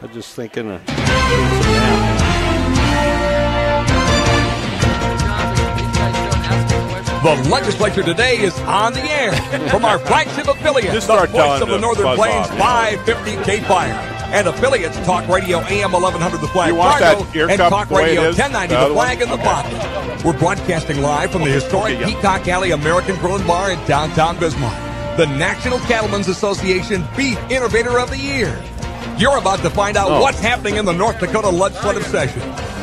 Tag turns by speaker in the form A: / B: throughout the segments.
A: I'm just thinking of
B: The Legislature Today is on the air from our flagship affiliate, the Voice of the Northern Plains 550 Cape Fire, and affiliates Talk Radio AM 1100 The Flag Fargo and Talk Radio 1090 The Flag in the Pocket. We're broadcasting live from the historic Peacock Alley American Grill and Bar in downtown Bismarck, the National Cattlemen's Association Beef Innovator of the Year. You're about to find out what's happening in the North Dakota legislative session.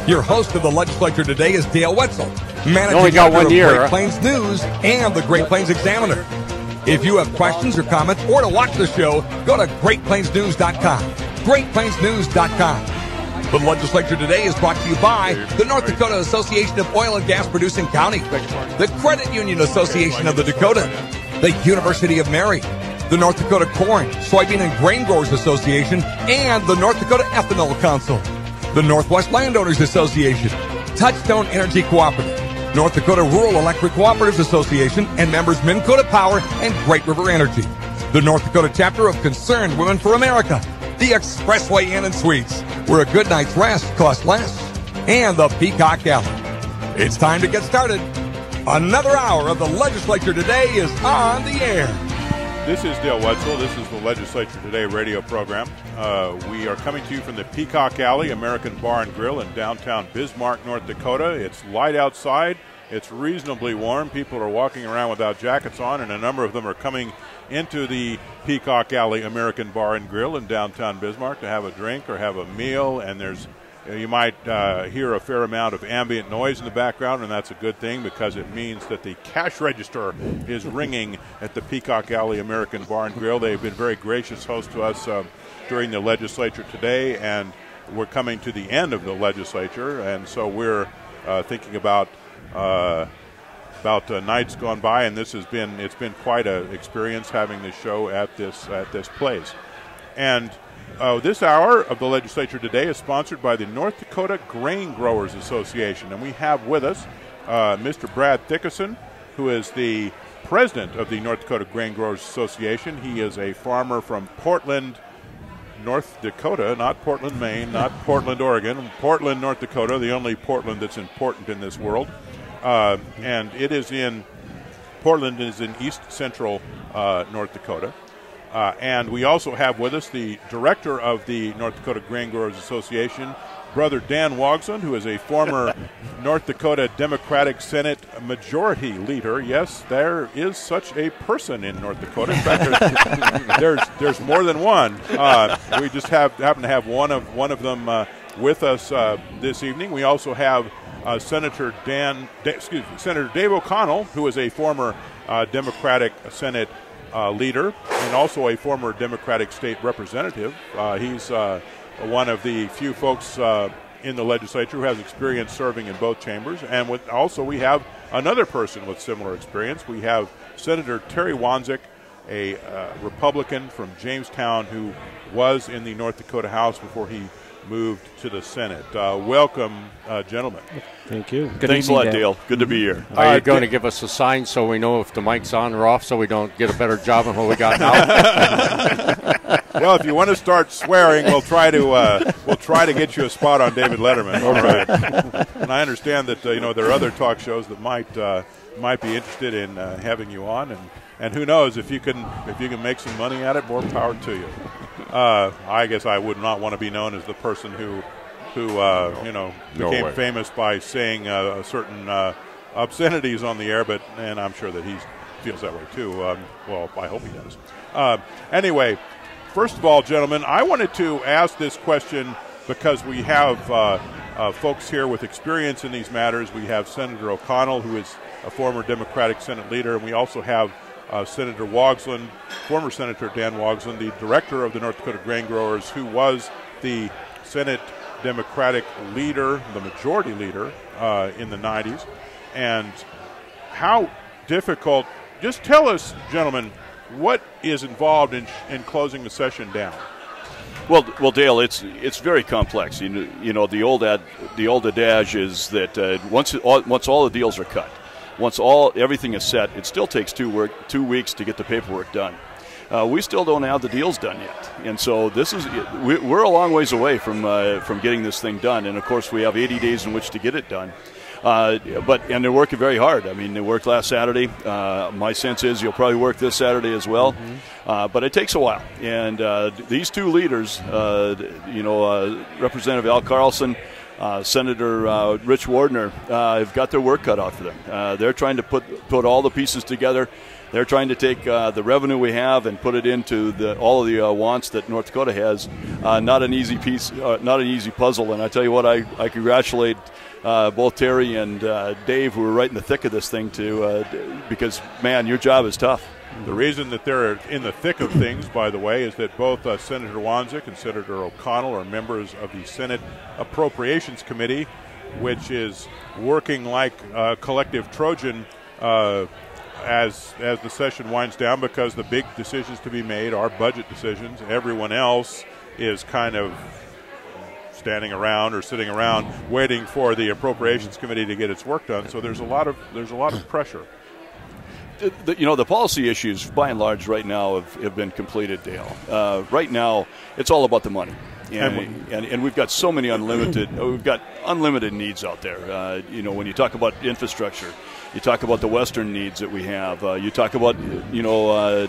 B: Your host of the Legislature Today is Dale Wetzel, managing editor of Great Plains News and the Great Plains Examiner. If you have questions or comments or to watch the show, go to GreatPlainsNews.com. GreatPlainsNews.com. The Legislature Today is brought to you by the North Dakota Association of Oil and Gas Producing Counties, the Credit Union Association of the Dakota, the University of Mary, the North Dakota Corn, Soybean and Grain Growers Association, and the North Dakota Ethanol Council, the Northwest Landowners Association, Touchstone Energy Cooperative, North Dakota Rural Electric Cooperatives Association, and members Minn Kota Power and Great River Energy, the North Dakota chapter of Concerned Women for America, the Expressway Inn and Suites, where a good night's rest costs less, and the Peacock Alley. It's time to get started. Another hour of the Legislature Today is on the air.
C: This is Dale Wetzel. This is the Legislature Today radio program. We are coming to you from the Peacock Alley American Bar and Grill in downtown Bismarck, North Dakota. It's light outside. It's reasonably warm. People are walking around without jackets on, and a number of them are coming into the Peacock Alley American Bar and Grill in downtown Bismarck to have a drink or have a meal. And you might hear a fair amount of ambient noise in the background, and that's a good thing because it means that the cash register is ringing at the Peacock Alley American Bar and Grill. They've been very gracious hosts to us during the Legislature Today, and we're coming to the end of the Legislature, and so we're thinking about nights gone by, and it's been quite an experience having this show at this place. And this hour of the Legislature Today is sponsored by the North Dakota Grain Growers Association, and we have with us Mr. Brad Thickeson, who is the president of the North Dakota Grain Growers Association. He is a farmer from Portland, North Dakota, not Portland, Maine, not Portland, Oregon, Portland, North Dakota, the only Portland that's important in this world. And Portland is in east central North Dakota. And we also have with us the director of the North Dakota Grain Growers Association, Brother Dan Wogson, who is a former North Dakota Democratic Senate Majority Leader. Yes, there is such a person in North Dakota. In fact, there's more than one. We just happen to have one of them with us this evening. We also have Senator Dave O'Connell, who is a former Democratic Senate leader and also a former Democratic state representative. He's one of the few folks in the legislature who has experience serving in both chambers. And we have another person with similar experience. We have Senator Terry Wanzik, a Republican from Jamestown who was in the North Dakota House before he moved to the Senate. Welcome, gentlemen.
A: Thank you.
D: Thanks a lot, Dale. Good to be here.
E: Are you going to give us a sign so we know if the mic's on or off so we don't get a better job than what we got now?
C: Well, if you want to start swearing, we'll try to get you a spot on David Letterman. All right. And I understand that there are other talk shows that might be interested in having you on, and who knows, if you can make some money at it, more power to you. I guess I would not want to be known as the person who became famous by saying certain obscenities on the air, and I'm sure that he feels that way too. Well, I hope he does. Anyway, first of all, gentlemen, I wanted to ask this question because we have folks here with experience in these matters. We have Senator O'Connell, who is a former Democratic Senate leader, and we also have Senator Wogson, former Senator Dan Wogson, the director of the North Dakota Grain Growers, who was the Senate Democratic leader, the majority leader in the 90s. And how difficult, just tell us, gentlemen, what is involved in closing the session down?
D: Well, Dale, it's very complex. You know, the old adage is that once all the deals are cut, once everything is set, it still takes 2 weeks to get the paperwork done. we still don't have the deals done yet. And so we're a long ways away from getting this thing done. And, of course, we have 80 days in which to get it done. And they're working very hard. I mean, they worked last Saturday. My sense is you'll probably work this Saturday as well. But it takes a while. And these two leaders, Representative Al Carlson, Senator Rich Wardner, have got their work cut out for them. They're trying to put all the pieces together. They're trying to take the revenue we have and put it into all of the wants that North Dakota has. Not an easy piece, not an easy puzzle. And I tell you what, I congratulate both Terry and Dave, who were right in the thick of this thing, too, because, man, your job is tough.
C: The reason that they're in the thick of things, by the way, is that both Senator Wanzik and Senator O'Connell are members of the Senate Appropriations Committee, which is working like a collective Trojan as the session winds down, because the big decisions to be made are budget decisions. Everyone else is kind of standing around or sitting around waiting for the Appropriations Committee to get its work done. So there's a lot of pressure.
D: The policy issues, by and large, right now have been completed, Dale. Right now, it's all about the money, and we've got so many unlimited needs out there. When you talk about infrastructure, you talk about the Western needs that we have. You talk about,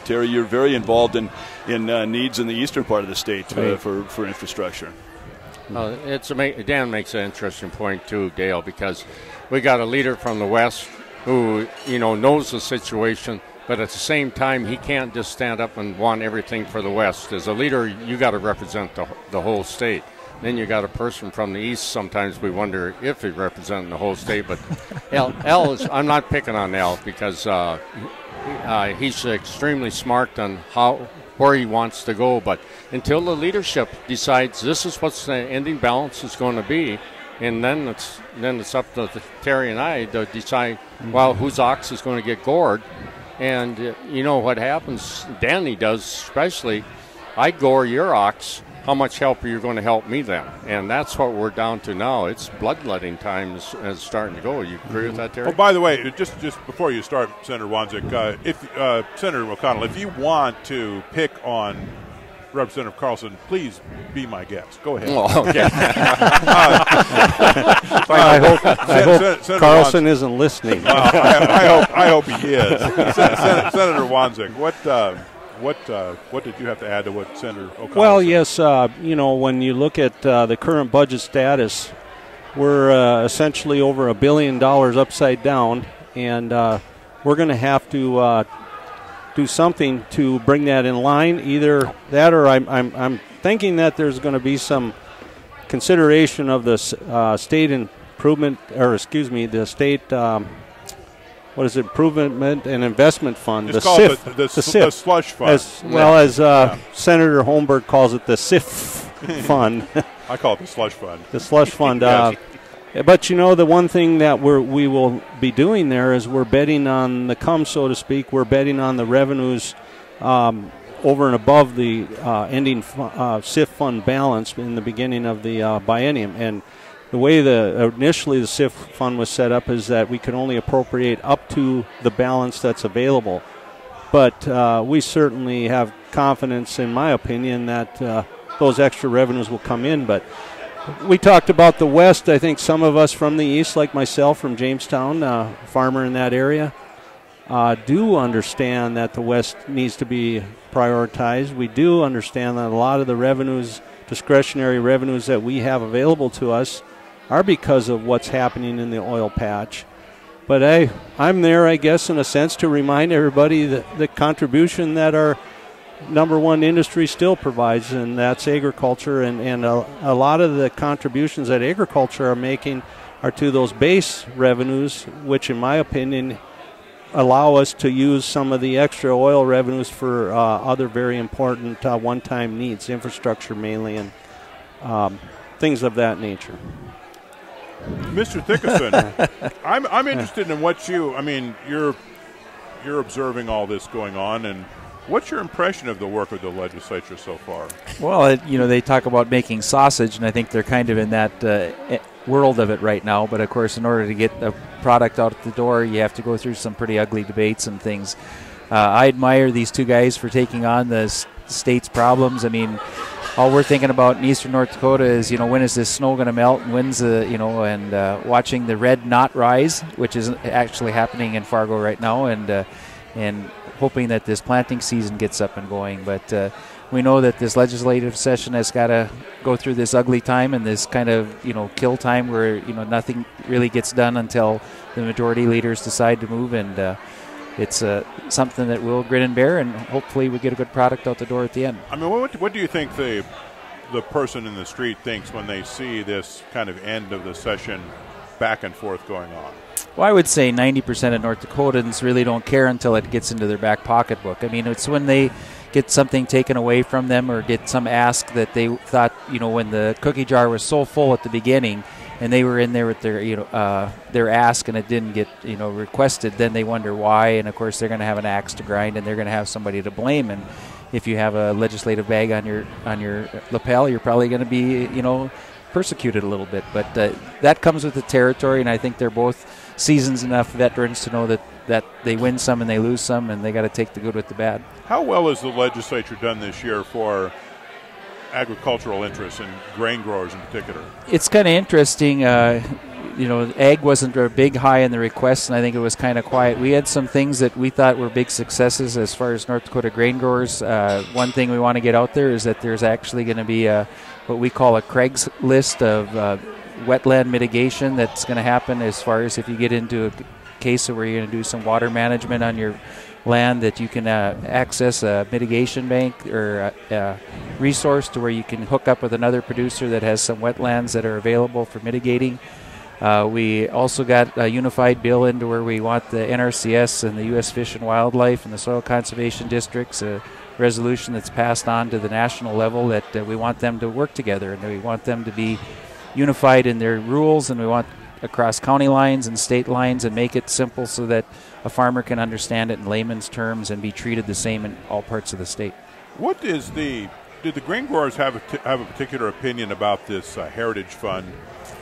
D: Terry, you're very involved in needs in the eastern part of the state for infrastructure.
E: Dan makes an interesting point too, Dale, because we got a leader from the West who, knows the situation, but at the same time, he can't just stand up and want everything for the West. As a leader, you got to represent the whole state. Then you got a person from the East. Sometimes we wonder if he's representing the whole state. But Al is, I'm not picking on Al because he's extremely smart on where he wants to go. But until the leadership decides this is what the ending balance is going to be, and then it's up to Terry and I to decide, whose ox is going to get gored. And what happens, Danny does especially, I gore your ox. How much help are you going to help me then? And that's what we're down to now. It's bloodletting time is starting to go. You agree with that, Terry?
C: Oh, by the way, just before you start, Senator Wanzik, Senator O'Connell, if you want to pick on Representative Carlson, please be my guest. Go ahead.
E: Oh, okay.
A: I hope Carlson isn't listening.
C: I hope he is. Senator Wanzik, what did you have to add to what Senator O'Connell said?
A: Yes, when you look at the current budget status, we're essentially over $1 billion upside down, and we're going to have to do something to bring that in line. Either that, or I'm thinking that there's going to be some consideration of the state improvement, the state. What is it? Improvement and Investment Fund,
C: it's
A: the
C: called
A: SIF,
C: the slush fund.
A: As Senator Holmberg calls it, the SIF fund.
C: I call it the slush fund.
A: The slush fund.
C: Yes.
A: But the one thing that we will be doing there is we're betting on the come, so to speak. We're betting on the revenues over and above the ending SIF fund balance in the beginning of the biennium. And the way initially the SIF fund was set up is that we could only appropriate up to the balance that's available. But we certainly have confidence, in my opinion, that those extra revenues will come in. But we talked about the West. I think some of us from the East, like myself from Jamestown, farmer in that area, do understand that the West needs to be prioritized. We do understand that a lot of the revenues, discretionary revenues that we have available to us, are because of what's happening in the oil patch. But I'm there, I guess, in a sense, to remind everybody that the contribution that our number one industry still provides, and that's agriculture. And a lot of the contributions that agriculture are making are to those base revenues, which, in my opinion, allow us to use some of the extra oil revenues for other very important one-time needs, infrastructure mainly, and things of that nature.
C: Mr. Thickeson, I'm interested in what you're observing all this going on, and what's your impression of the work of the legislature so far?
F: Well, they talk about making sausage, and I think they're kind of in that world of it right now. But, of course, in order to get a product out the door, you have to go through some pretty ugly debates and things. I admire these two guys for taking on the state's problems. I mean, all we're thinking about in eastern North Dakota is, when is this snow going to melt, and when's and watching the red knot rise, which is actually happening in Fargo right now, and hoping that this planting season gets up and going. But we know that this legislative session has got to go through this ugly time and this kind of, kill time where, nothing really gets done until the majority leaders decide to move, and it's something that we'll grin and bear, and hopefully we get a good product out the door at the end.
C: I mean, what do you think the person in the street thinks when they see this kind of end of the session back and forth going on?
F: Well, I would say 90% of North Dakotans really don't care until it gets into their back pocketbook. I mean, it's when they get something taken away from them or get some ask that they thought, when the cookie jar was so full at the beginning and they were in there with their ask and it didn't get, requested, then they wonder why. And, of course, they're going to have an axe to grind and they're going to have somebody to blame. And if you have a legislative bag on your lapel, you're probably going to be, persecuted a little bit. But that comes with the territory, and I think they're both seasoned enough veterans to know that they win some and they lose some, and they got to take the good with the bad.
C: How well has the legislature done this year for agricultural interests and grain growers in particular?
F: It's kind of interesting. Ag wasn't a big high in the requests, and I think it was kind of quiet. We had some things that we thought were big successes as far as North Dakota grain growers. One thing we want to get out there is that there's actually going to be what we call a Craigslist of wetland mitigation that's going to happen as far as if you get into a case where you're going to do some water management on your land, that you can access a mitigation bank or a resource to where you can hook up with another producer that has some wetlands that are available for mitigating. We also got a unified bill into where we want the NRCS and the U.S. Fish and Wildlife and the Soil Conservation Districts, a resolution that's passed on to the national level that we want them to work together, and we want them to be unified in their rules, and we want across county lines and state lines, and make it simple so that a farmer can understand it in layman's terms and be treated the same in all parts of the state. Did
C: the grain growers have a particular opinion about this heritage fund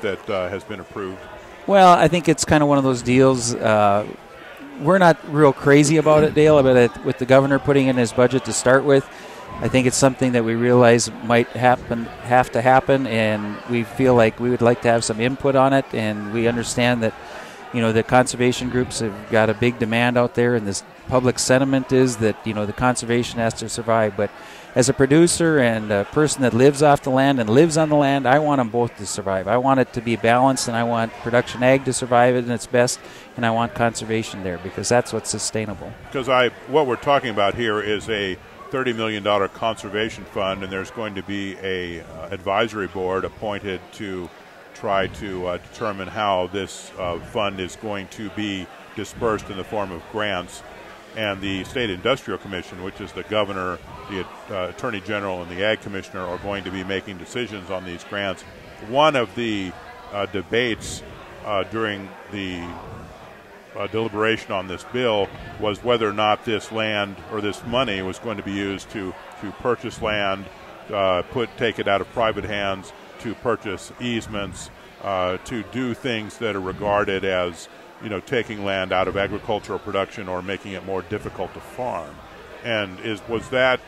C: that has been approved?
F: Well, I think it's kind of one of those deals. We're not real crazy about it, Dale, but with the governor putting in his budget to start with, I think it's something that we realize might have to happen, and we feel like we would like to have some input on it, and we understand that, the conservation groups have got a big demand out there, and this public sentiment is that, the conservation has to survive. But as a producer and a person that lives off the land and lives on the land, I want them both to survive. I want it to be balanced, and I want production ag to survive at its best, and I want conservation there, because that's what's sustainable.
C: Because what we're talking about here is a $30 million conservation fund, and there's going to be a advisory board appointed to try to determine how this fund is going to be dispersed in the form of grants. And the State Industrial Commission, which is the governor, the Attorney General, and the Ag Commissioner, are going to be making decisions on these grants. One of the debates during the deliberation on this bill was whether or not this land or this money was going to be used to purchase land, take it out of private hands, to purchase easements, to do things that are regarded as taking land out of agricultural production or making it more difficult to farm. And was that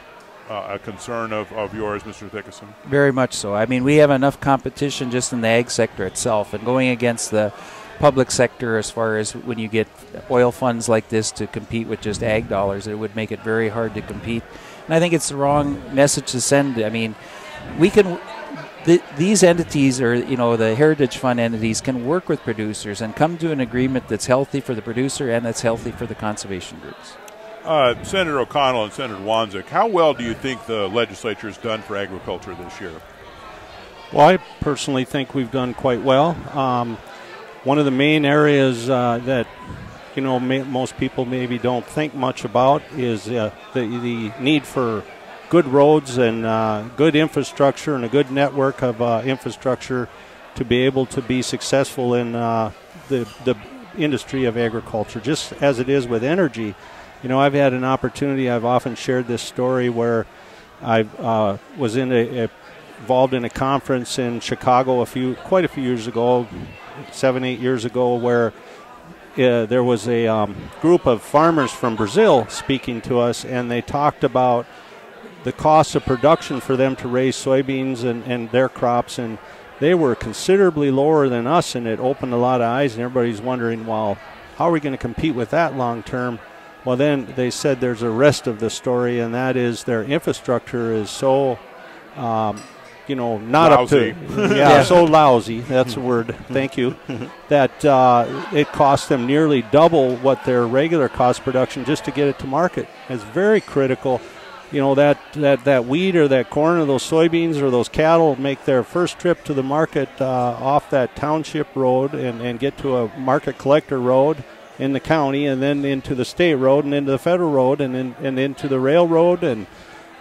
C: a concern of yours, Mr. Thickeson?
F: Very much so. I mean, we have enough competition just in the ag sector itself, and going against the public sector as far as when you get oil funds like this to compete with just ag dollars, it would make it very hard to compete. And I think it's the wrong message to send. I mean, we can... These entities, or the Heritage Fund entities, can work with producers and come to an agreement that's healthy for the producer and that's healthy for the conservation groups.
C: Senator O'Connell and Senator Wanzik, how well do you think the legislature has done for agriculture this year?
A: Well, I personally think we've done quite well. One of the main areas that most people maybe don't think much about is the need for good roads and good infrastructure and a good network of infrastructure to be able to be successful in the industry of agriculture, just as it is with energy. I've had an opportunity, I've often shared this story, where I was involved in a conference in Chicago quite a few years ago, 7-8 years ago, where there was a group of farmers from Brazil speaking to us, and they talked about the cost of production for them to raise soybeans and their crops, and they were considerably lower than us, and it opened a lot of eyes, and everybody's wondering, well, how are we going to compete with that long term? Well, then they said there's a rest of the story, and that is their infrastructure is so, not
C: lousy.
A: up to, so lousy, that's the word, thank you, that it cost them nearly double what their regular cost production just to get it to market. It's very critical. That wheat or that corn or those soybeans or those cattle make their first trip to the market off that township road and get to a market collector road in the county, and then into the state road and into the federal road and into the railroad and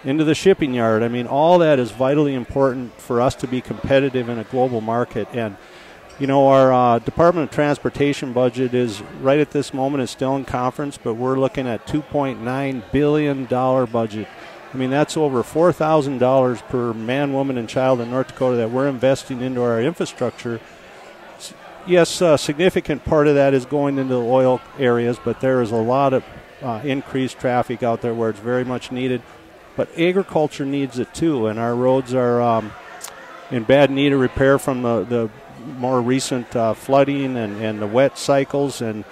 A: into the shipping yard. I mean, all that is vitally important for us to be competitive in a global market. And our Department of Transportation budget is right at this moment is still in conference, but we're looking at $2.9 billion budget. I mean, that's over $4,000 per man, woman, and child in North Dakota that we're investing into our infrastructure. Yes, a significant part of that is going into the oil areas, but there is a lot of increased traffic out there where it's very much needed. But agriculture needs it too, and our roads are in bad need of repair from the more recent flooding and the wet cycles, and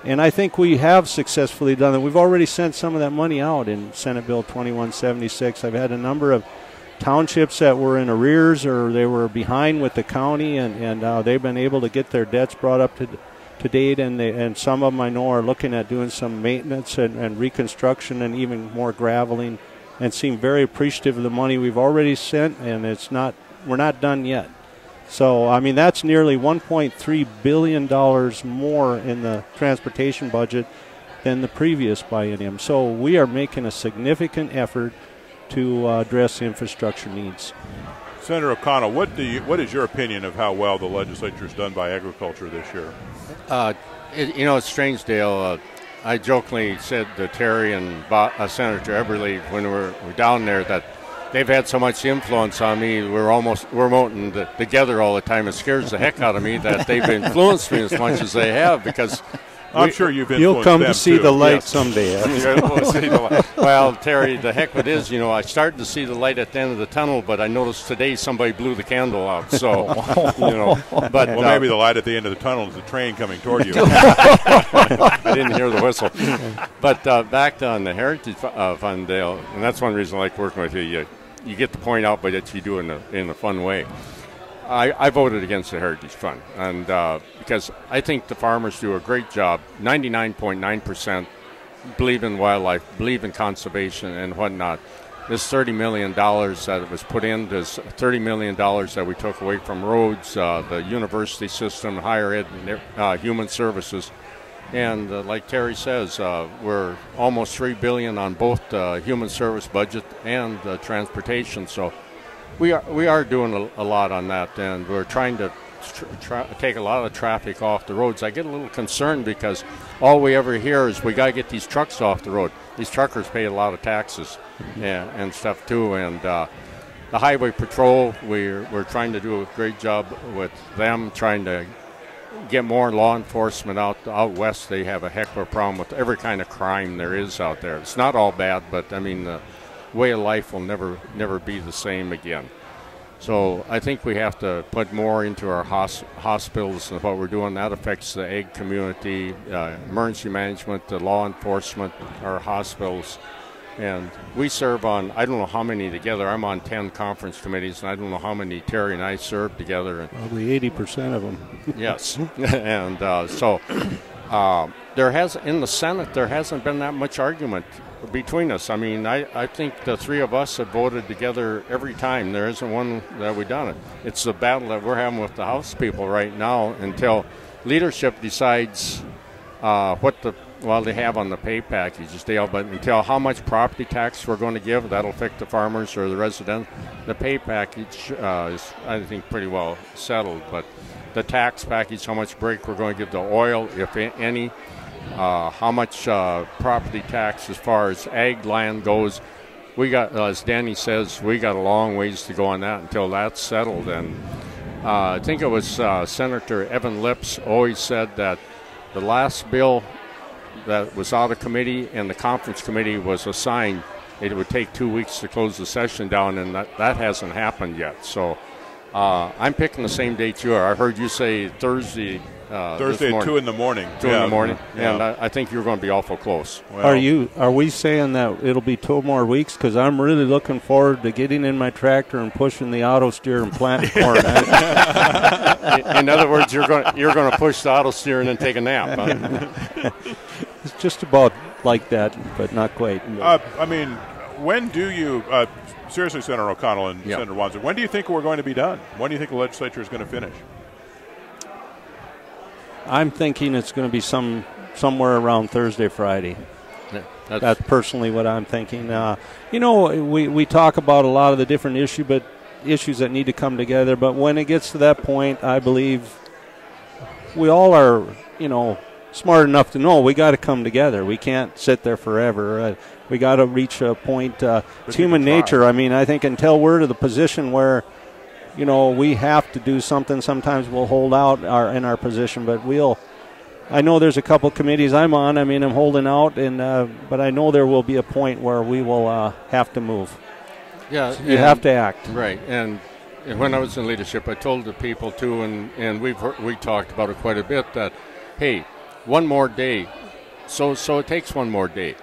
A: I think we have successfully done it. We've already sent some of that money out in Senate Bill 2176. I've had a number of townships that were in arrears or they were behind with the county, and they've been able to get their debts brought up to date, and some of them I know are looking at doing some maintenance and reconstruction and even more graveling, and seem very appreciative of the money we've already sent, and we're not done yet. So, I mean, that's nearly $1.3 billion more in the transportation budget than the previous biennium. So we are making a significant effort to address infrastructure needs.
C: Senator O'Connell, what is your opinion of how well the legislature has done by agriculture this year?
E: It's strange, Dale. I jokingly said to Terry and Senator Eberly when we were down there that they've had so much influence on me. We're voting together all the time. It scares the heck out of me that they've influenced me as much as they have, because
C: I'm sure you've influenced
A: you'll come
C: them
A: to see
C: too.
A: the light
C: Yes.
A: someday.
E: Well, Terry, the heck it is, I started to see the light at the end of the tunnel, but I noticed today somebody blew the candle out. So, but
C: maybe the light at the end of the tunnel is the train coming toward you.
E: I didn't hear the whistle. But back on the Heritage Fund, Dale, and that's one reason I like working with you. You get the point out, but you do it in a fun way. I voted against the Heritage Fund, and because I think the farmers do a great job. 99.9% believe in wildlife, believe in conservation and whatnot. This $30 million that was put in, this $30 million that we took away from roads, the university system, higher ed, and human services. And like Terry says, we're almost $3 billion on both the human service budget and transportation. So we are doing a lot on that, and we're trying to take a lot of traffic off the roads. I get a little concerned because all we ever hear is we got to get these trucks off the road. These truckers pay a lot of taxes and stuff too, and the highway patrol, we're trying to do a great job with them, trying to get more law enforcement out west. They have a heck of a problem with every kind of crime there is out there. It's not all bad, but I mean the way of life will never be the same again. So I think we have to put more into our hospitals and what we're doing. That affects the ag community, emergency management, the law enforcement, our hospitals. And we serve on, I don't know how many together. I'm on 10 conference committees, and I don't know how many Terry and I serve together.
A: Probably 80% of them.
E: Yes. And in the Senate, there hasn't been that much argument between us. I mean, I think the three of us have voted together every time. There isn't one that we've done it. It's the battle that we're having with the House people right now until leadership decides they have on the pay packages, Dale, but until how much property tax we're going to give, that'll affect the farmers or the residents. The pay package is, I think, pretty well settled, but the tax package, how much break we're going to give to oil, if any, how much property tax as far as ag land goes. We got, as Danny says, we got a long ways to go on that until that's settled. And I think it was Senator Evan Lips always said that the last bill that was out of committee and the conference committee was assigned, it would take 2 weeks to close the session down, and that hasn't happened yet. So I'm picking the same date you are. I heard you say Thursday.
C: Thursday at 2 in the morning.
E: 2 in the morning,
C: Yeah.
E: and I think you're going to be awful close.
C: Well,
A: Are we saying that it'll be 2 more weeks? Because I'm really looking forward to getting in my tractor and pushing the auto steer and planting corn.
E: In other words, you're going to push the auto steer and then take a nap. Huh?
A: It's just about like that, but not quite.
C: I mean, when do you seriously, Senator O'Connell and Senator Wanzer, when do you think we're going to be done? When do you think the legislature is going to finish?
A: I'm thinking it's going to be somewhere around Thursday, Friday.
E: Yeah,
A: that's personally what I'm thinking. We talk about a lot of the different issues that need to come together, but when it gets to that point, I believe we all are, smart enough to know we got to come together. We can't sit there forever. We got to reach a point. It's human nature. I mean, I think until we're to the position where we have to do something. Sometimes we'll hold out in our position, but I know there's a couple committees I'm on. I mean, I'm holding out, but I know there will be a point where we will have to move.
E: Yeah,
A: so you have to act.
E: Right, and when I was in leadership, I told the people too, and we talked about it quite a bit. That hey, one more day, so it takes one more day.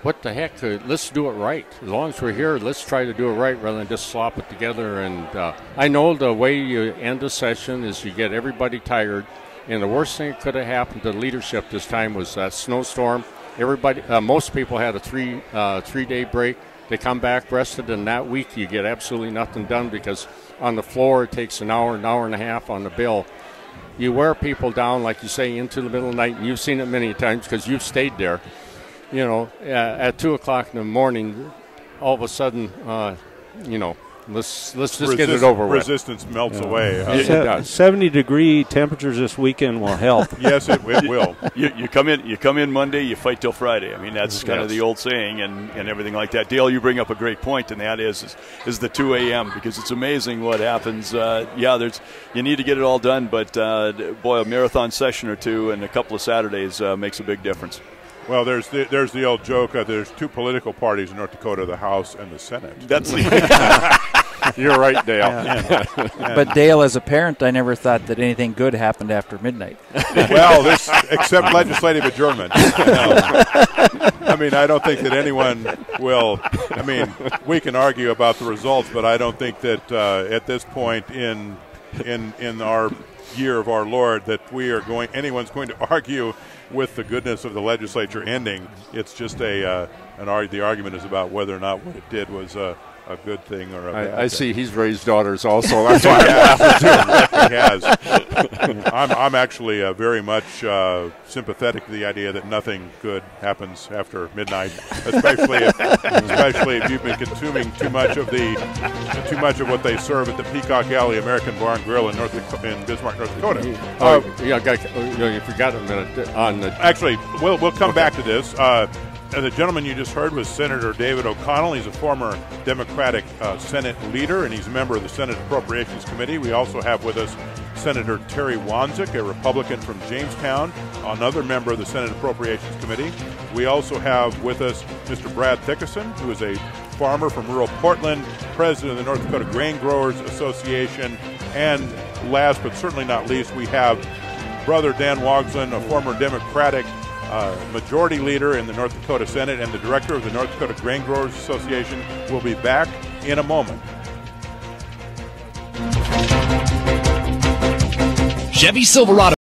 E: What the heck? Let's do it right. As long as we're here, let's try to do it right rather than just slop it together. And I know the way you end a session is you get everybody tired. And the worst thing that could have happened to leadership this time was that snowstorm. Everybody, most people had a three-day break. They come back rested, and that week you get absolutely nothing done because on the floor it takes an hour and a half on the bill. You wear people down, like you say, into the middle of the night, and you've seen it many times because you've stayed there. At 2 o'clock in the morning, all of a sudden, let's just get it over with.
C: Resistance melts away.
E: It does.
A: 70-degree temperatures this weekend will help.
C: Yes, it will.
D: You come in Monday, you fight till Friday. I mean, that's kind of the old saying and everything like that. Dale, you bring up a great point, and that is the 2 a.m. because it's amazing what happens. You need to get it all done, but boy, a marathon session or two and a couple of Saturdays makes a big difference.
C: Well, there's the old joke. There's 2 political parties in North Dakota, the House and the Senate.
D: That's
E: You're right, Dale.
A: Yeah.
F: But Dale, as a parent, I never thought that anything good happened after midnight.
C: Well, except legislative adjournment. I mean, I don't think that anyone will. I mean, we can argue about the results, but I don't think that at this point in our year of our Lord that anyone's going to argue with the goodness of the legislature ending. It's just the argument is about whether or not what it did was a good thing or a bad thing.
E: I see he's raised daughters also. That's why I'm laughing too.
C: He has. I'm actually very much sympathetic to the idea that nothing good happens after midnight, especially if you've been consuming too much of what they serve at the Peacock Alley American Bar and Grill in Bismarck, North Dakota.
E: You forgot a minute on the.
C: Actually, we'll come back to this. The gentleman you just heard was Senator David O'Connell. He's a former Democratic Senate leader, and he's a member of the Senate Appropriations Committee. We also have with us Senator Terry Wanzik, a Republican from Jamestown, another member of the Senate Appropriations Committee. We also have with us Mr. Brad Thickeson, who is a farmer from rural Portland, president of the North Dakota Grain Growers Association, and last but certainly not least, we have Brother Dan Wogslin, a former Democratic majority leader in the North Dakota Senate and the director of the North Dakota Grain Growers Association. Will be back in a moment.
G: Chevy Silverado.